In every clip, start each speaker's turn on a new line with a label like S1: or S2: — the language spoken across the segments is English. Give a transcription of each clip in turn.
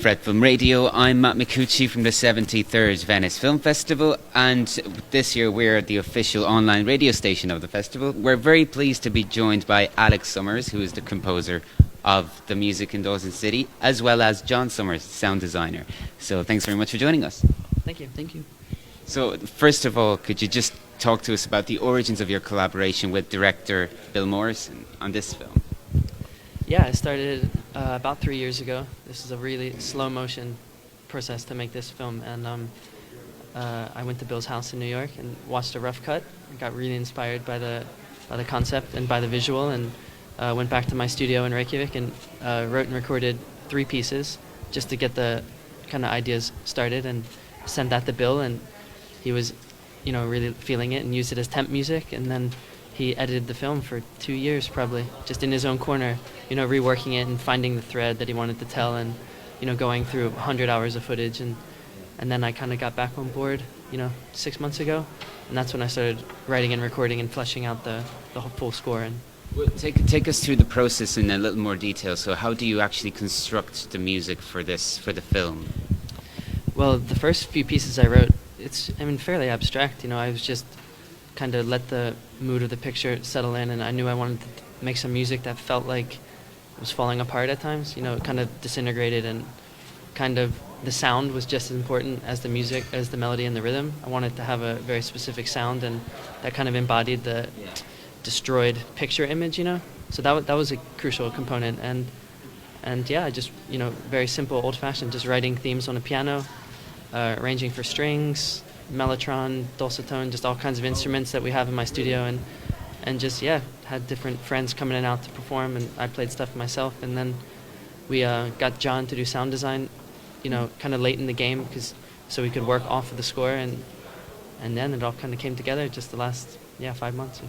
S1: Fred Film Radio. I'm Matt Micucci from the 73rd Venice Film Festival, and this year we're the official online radio station of the festival. We're very pleased to be joined by Alex Summers, who is the composer of the music in Dawson City, as well as John Summers, sound designer. So thanks very much for joining us.
S2: Thank you. Thank you.
S1: So first of all, could you just talk to us about the origins of your collaboration with director Bill Morrison on this film?
S2: Yeah, I started about 3 years ago. This is a really slow motion process to make this film, and I went to Bill's house in New York and watched a rough cut. I got really inspired by the concept and by the visual, and went back to my studio in Reykjavik and wrote and recorded 3 pieces just to get the kind of ideas started, and sent that to Bill, and he was, really feeling it and used it as temp music, and then he edited the film for 2 years probably, just in his own corner, reworking it and finding the thread that he wanted to tell, and going through 100 hours of footage, and then I kind of got back on board 6 months ago, and that's when I started writing and recording and fleshing out the whole full score. And
S1: well, take us through the process in a little more detail. So how do you actually construct the music for the film?
S2: Well, the first few pieces I wrote, it's fairly abstract. I was just kind of let the mood of the picture settle in, and I knew I wanted to make some music that felt like it was falling apart at times, kind of disintegrated, and kind of the sound was just as important as the music, as the melody and the rhythm. I wanted to have a very specific sound, and that kind of embodied the destroyed picture image, So that was a crucial component, and yeah, just very simple, old-fashioned, just writing themes on a piano, arranging for strings, mellotron, dulcitone, just all kinds of instruments that we have in my studio, and just had different friends coming in and out to perform, and I played stuff myself, and then we got John to do sound design, kind of late in the game, so we could work off of the score, and then it all kind of came together just the last 5 months.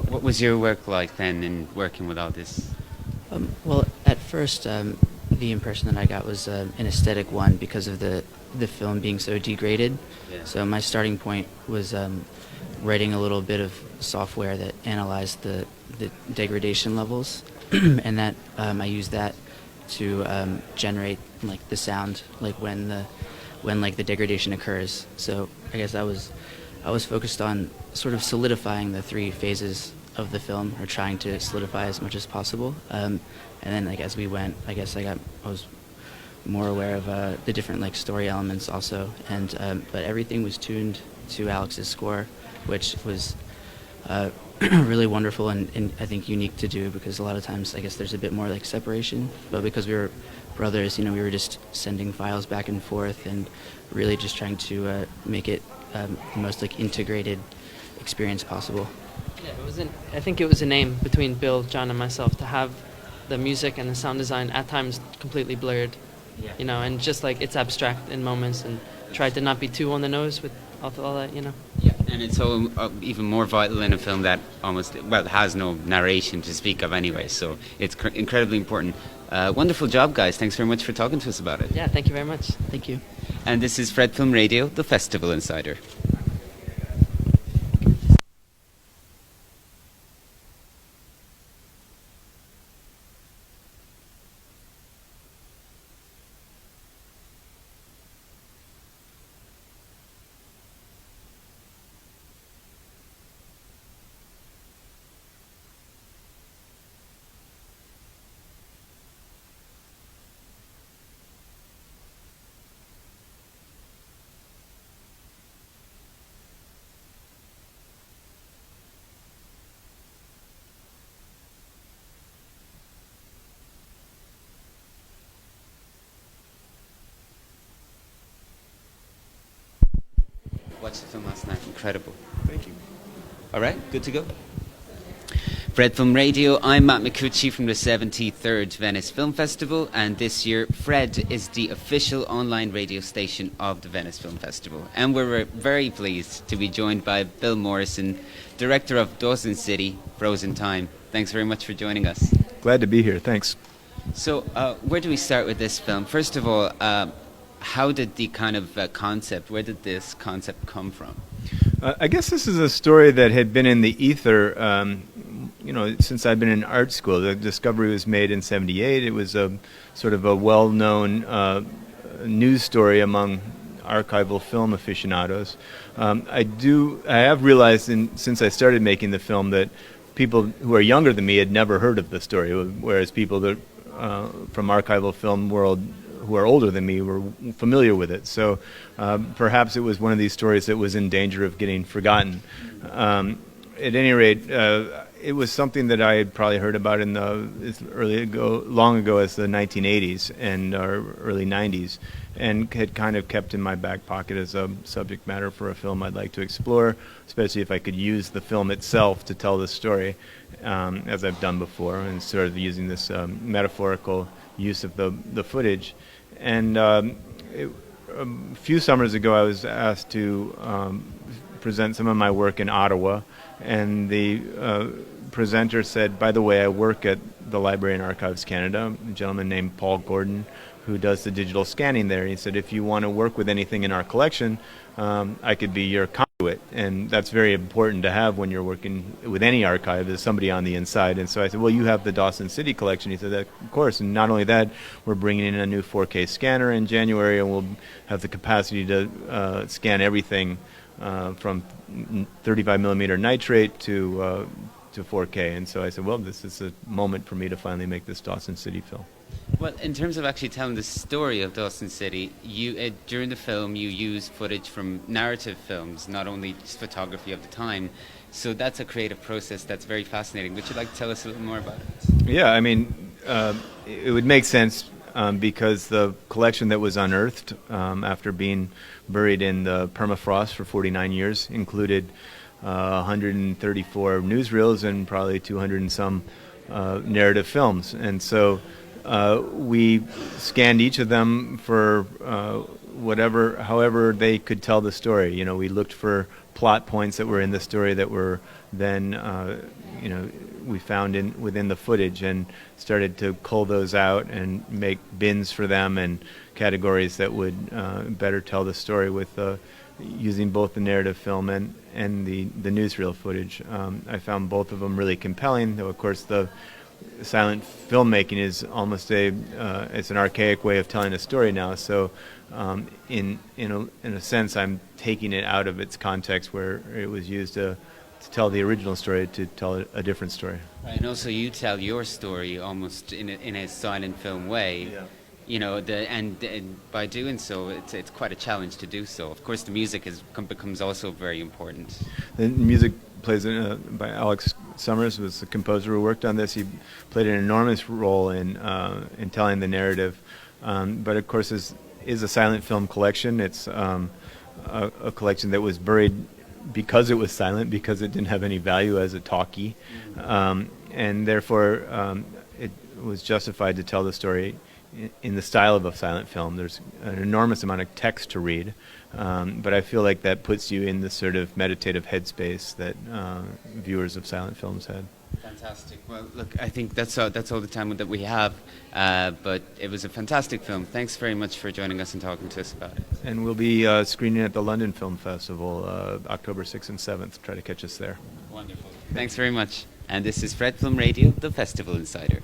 S1: What was your work like then in working with all this?
S3: Well, at first, the impression that I got was an aesthetic one because of the film being so degraded.
S1: Yeah.
S3: So my starting point was writing a little bit of software that analyzed the degradation levels, and that I used that to generate like the sound, like when the degradation occurs. So I guess I was focused on sort of solidifying the 3 phases of the film, or trying to solidify as much as possible. And then, as we went, I guess I was more aware of the different story elements also, and but everything was tuned to Alex's score, which was really wonderful and I think unique to do, because a lot of times I guess there's a bit more separation, but because we were brothers, we were just sending files back and forth and really just trying to make it the most integrated experience possible.
S2: Yeah, I think it was a name between Bill, John, and myself to have the music and the sound design at times completely blurred, and just it's abstract in moments, and tried to not be too on the nose with all that,
S1: Yeah, and it's so even more vital in a film that has no narration to speak of anyway, so it's incredibly important. Wonderful job, guys. Thanks very much for talking to us about it.
S2: Yeah, thank you very much.
S3: Thank you.
S1: And this is Fred Film Radio, the Festival Insider. Watched the film last night. Incredible.
S4: Thank you.
S1: All right, good to go. Fred Film Radio. I'm Matt Micucci from the 73rd Venice Film Festival, and this year Fred is the official online radio station of the Venice Film Festival, and we're very pleased to be joined by Bill Morrison, director of Dawson City, Frozen Time. Thanks very much for joining us.
S4: Glad to be here. Thanks.
S1: So where do we start with this film? First of all, how did the kind of where did this concept come from?
S4: I guess this is a story that had been in the ether, since I've been in art school. The discovery was made in '78. It was a sort of a well-known news story among archival film aficionados. I have realized since I started making the film that people who are younger than me had never heard of the story, whereas people that from archival film world who are older than me were familiar with it. So perhaps it was one of these stories that was in danger of getting forgotten. At any rate, it was something that I had probably heard about in long ago as the 1980s and early 90s, and had kind of kept in my back pocket as a subject matter for a film I'd like to explore, especially if I could use the film itself to tell the story, as I've done before, and sort of using this metaphorical use of the footage. And a few summers ago, I was asked to present some of my work in Ottawa, and the presenter said, by the way, I work at the Library and Archives Canada, a gentleman named Paul Gordon, who does the digital scanning there. He said, if you want to work with anything in our collection, I could be your conduit. And that's very important to have when you're working with any archive, is somebody on the inside. And so I said, well, you have the Dawson City collection. He said, of course. And not only that, we're bringing in a new 4K scanner in January, and we'll have the capacity to scan everything from 35 millimeter nitrate to 4K. And so I said, well, this is a moment for me to finally make this Dawson City film.
S1: Well, in terms of actually telling the story of Dawson City, you during the film you use footage from narrative films, not only just photography of the time. So that's a creative process that's very fascinating. Would you like to tell us a little more about it?
S4: Yeah, I mean, it would make sense because the collection that was unearthed after being buried in the permafrost for 49 years included 134 newsreels and probably 200 and some narrative films. And so we scanned each of them for however they could tell the story. You know, we looked for plot points that were in the story that were then, we found within the footage, and started to cull those out and make bins for them and categories that would better tell the story with using both the narrative film and the newsreel footage. I found both of them really compelling, though of course the silent filmmaking is almost it's an archaic way of telling a story now. So in a sense, I'm taking it out of its context where it was used to tell the original story, to tell a different story.
S1: Right, and also you tell your story almost in a silent film way.
S4: Yeah.
S1: You know, and by doing so, it's quite a challenge to do so. Of course, the music becomes also very important.
S4: The music plays by Alex Summers, was the composer who worked on this. He played an enormous role in telling the narrative. But of course, is a silent film collection. It's a collection that was buried because it was silent, because it didn't have any value as a talkie, and therefore it was justified to tell the story in the style of a silent film. There's an enormous amount of text to read, but I feel like that puts you in the sort of meditative headspace that viewers of silent films had.
S1: Fantastic. Well, look, I think that's all the time that we have, but it was a fantastic film. Thanks very much for joining us and talking to us about it.
S4: And we'll be screening at the London Film Festival October 6th and 7th. Try to catch us there.
S1: Wonderful. Thanks very much. And this is Fred Film Radio, the Festival Insider.